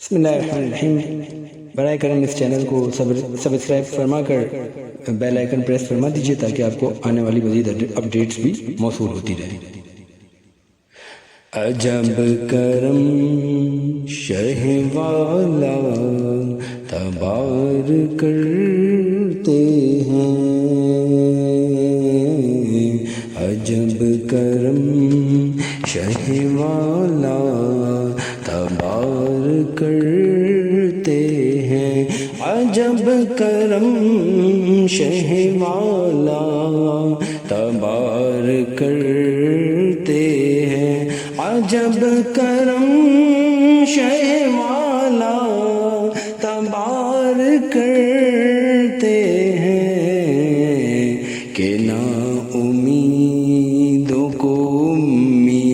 بسم اللہ الرحمن الرحیم۔ برائے کرم اس چینل کو سبسکرائب فرما کر بیل آئیکن پریس فرما دیجیے تاکہ آپ کو آنے والی مزید اپڈیٹس بھی موصول ہوتی رہیں۔ عجب کرم شہ والا تبار کرتے ہیں، عجب کرم شہ والا تبار کرتے ہیں، عجب کرم شہ والا تبار کرتے ہیں، عجب کرم شہ والا تبار کرتے ہیں کہ نا امیدوں کو امیدوار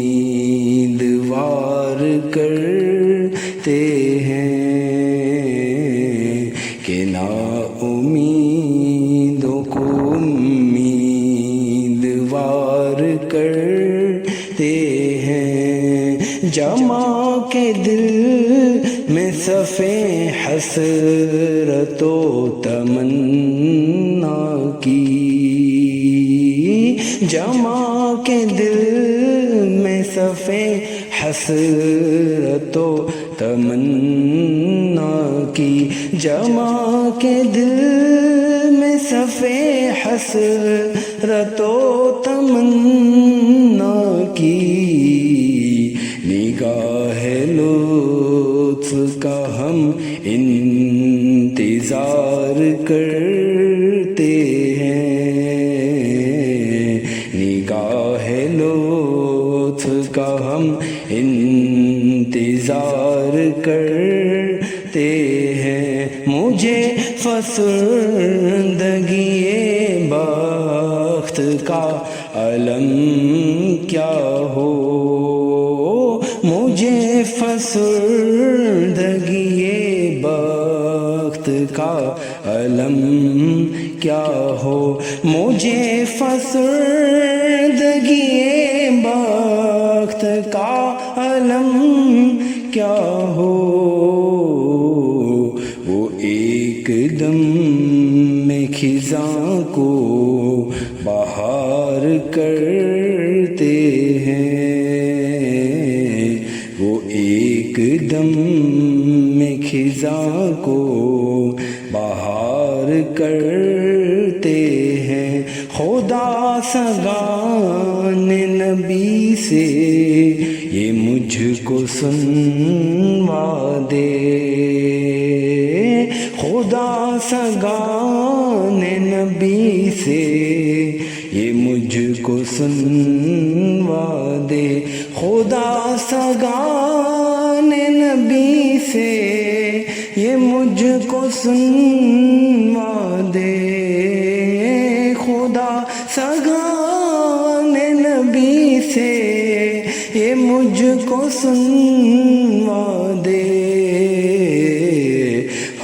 کرتے ہیں، کہ نا امیدوں کو امیدوار کرتے ہیں، جما کے دل میں صفے حسرت و تمنا کی، جما کے دل میں صفے حسرت و تمنا کی، جما کے دل میں صفے حسرت و تمنا کی، نگاہ لطف کا ہم انتظار کرتے ہیں، نگاہ لطف کا ہم انتظار کرتے ہیں، مجھے فسردگی بخت کا علم کیا ہو، مجھے فسردگی بخت کا علم کیا ہو، مجھے فسردگی بخت کا علم کیا ہو، وہ ایک دم میں خزاں کو بہار کرتے ہیں، وہ ایک دم میں خزاں کو بہار کرتے ہیں، خدا سگان نبی سے یہ مجھ کو سنوا دے، خدا سگان نبی سے یہ مجھ کو سنوا دے، خدا سگان نبی سے یہ مجھ کو سنوا دے، خدا سگان نبی سے یہ مجھ کو سنوا دے،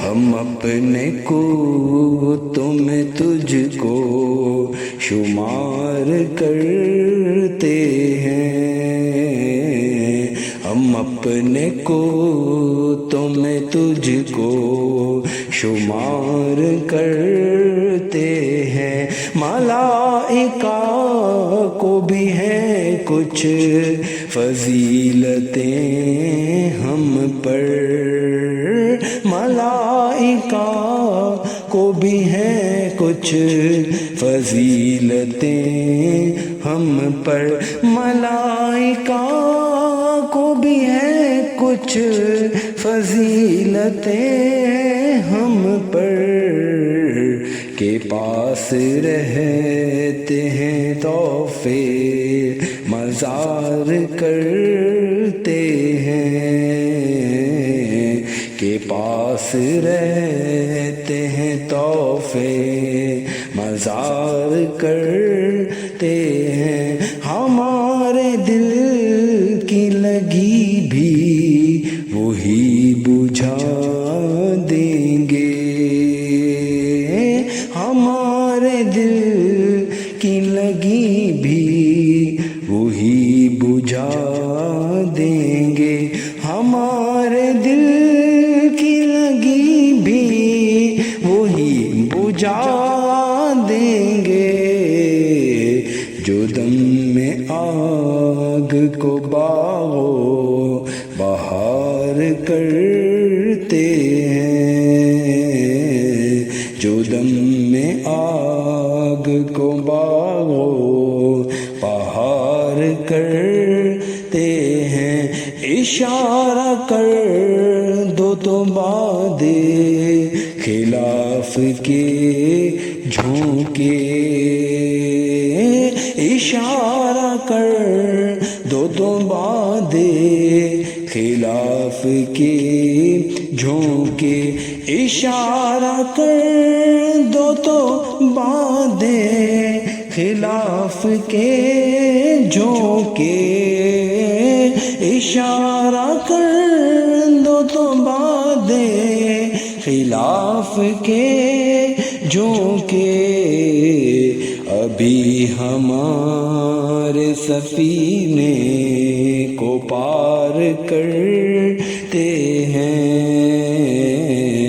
ہم اپنے کو تم تجھ کو شمار کرتے ہیں، ہم اپنے کو تم تجھ کو شمار کرتے ہیں، ملائکہ کو بھی ہیں کچھ فضیلتیں ہم پر، ملائکہ کو بھی ہیں کچھ فضیلتیں ہم پر، ملائکہ کو بھی ہیں کچھ فضیلتیں ہم پر، کے پاس رہتے ہیں تحفے مزار کرتے ہیں، کے پاس رہتے ہیں تحفے مزار کرتے ہیں، ہمارے دل کی لگی بھی وہی بجھا دیں گے، ہمارے دل کی لگی بھی وہی بجھا دیں گے، ہمارے دل کرتے ہیں، جو دم میں آگ کو باغو پہاڑ کرتے ہیں، اشارہ کر دو تو باد خلاف کے جھونکے، اشارہ کر دو تو باد خلاف کے جھونکے، اشارہ کر دو تو باد خلاف کے جھونکے، اشارہ کر دو تو باد خلاف کے جھونکے، ابھی ہمارے سفینے کو پار کرتے ہیں،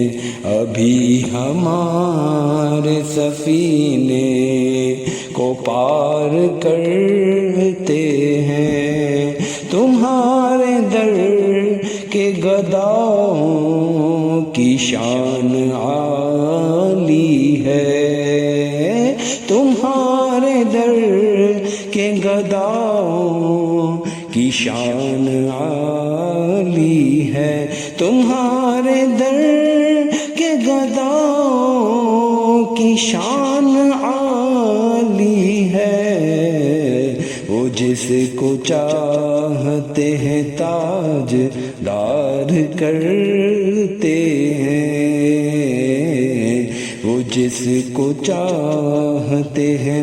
ابھی ہمارے سفینے کو پار کرتے ہیں، تمہارے در کے گداؤں کی شان عالی ہے، تمہارے در کے گداؤں کی شان عالی ہے، تمہارے در کے گداؤں کی شان عالی ہے، وہ جس کو چاہتے ہیں تاج دار کرتے ہیں، وہ جس کو چاہتے ہیں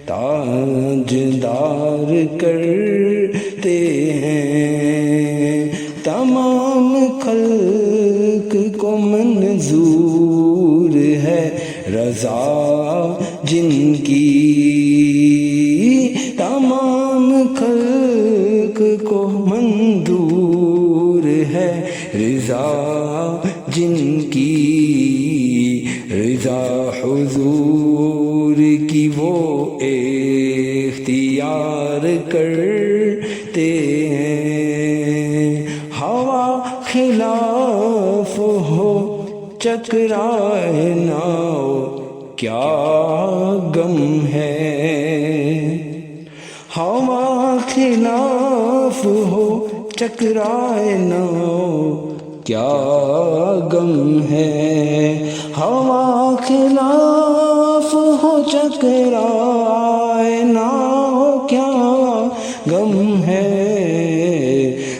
تاج دار کرتے ہیں، تمام خلق کو منظور ہے رضا جن کی، تمام خلق کو منظور ہے رضا جن کی، رضا حضور کی وہ اختیار کرتے ہیں، ہوا خلاف ہو چکرائے ناؤ کیا غم ہے، ہوا خلاف ہو چکرائے ناؤ کیا غم ہے، ہوا خلاف ہو چکرائے ناؤ کیا غم ہے،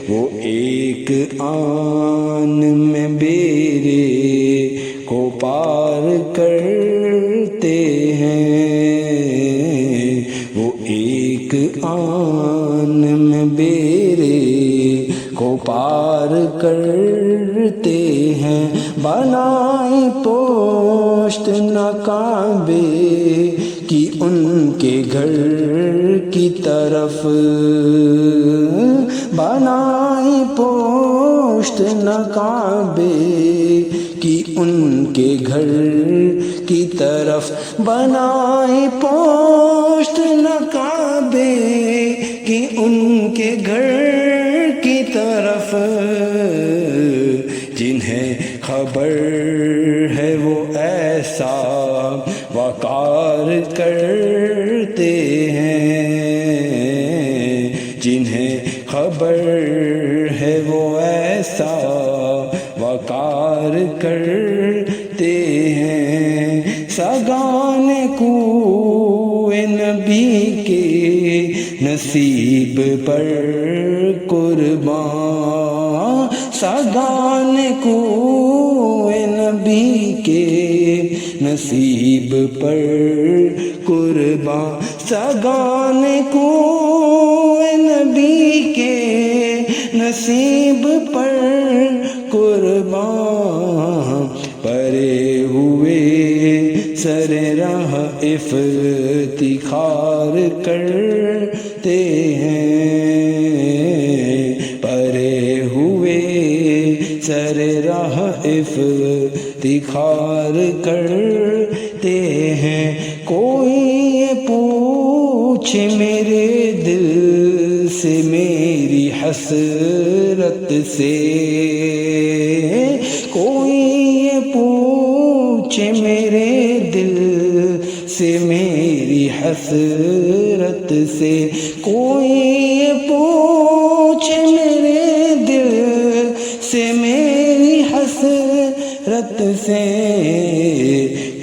وہ ایک آن میں بیرے کو پار کرتے ہیں، وہ ایک آن میں بیرے کو پار کرتے ہیں، بنائی پوشت نہ کعبے کی ان کے گھر کی طرف، بنائی پوشت نہ کعبے کی ان کے گھر کی طرف، بنائی پوشت نہ کعبے کی ان کے گھر کی طرف، جنہیں خبر ہے وہ ایسا وقار کرتے ہیں، جنہیں خبر ہے وہ ایسا وقار کرتے ہیں، سگان کوئے نبی کے نصیب پر قربان، سگان کوئے نبی کے نصیب پر قربان، سگان کوئے نبی کے نصیب پر قربان، پرے ہوئے سر راہ افتخار کرتے ہیں، پرے ہوئے سر راہ افتخار کرتے ہیں، کوئی یہ پوچھے میرے دل سے میری حسرت حسرت سے کوئی یہ پوچھے میرے دل سے میری حسرت سے کوئی یہ پوچھے میرے دل سے میری حسرت سے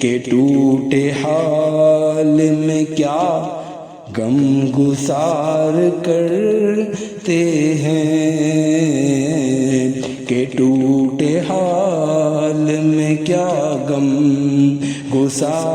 کہ ٹوٹے حال میں کیا غم گسار کرتے ہیں کہ ٹوٹے حال میں کیا غم گسار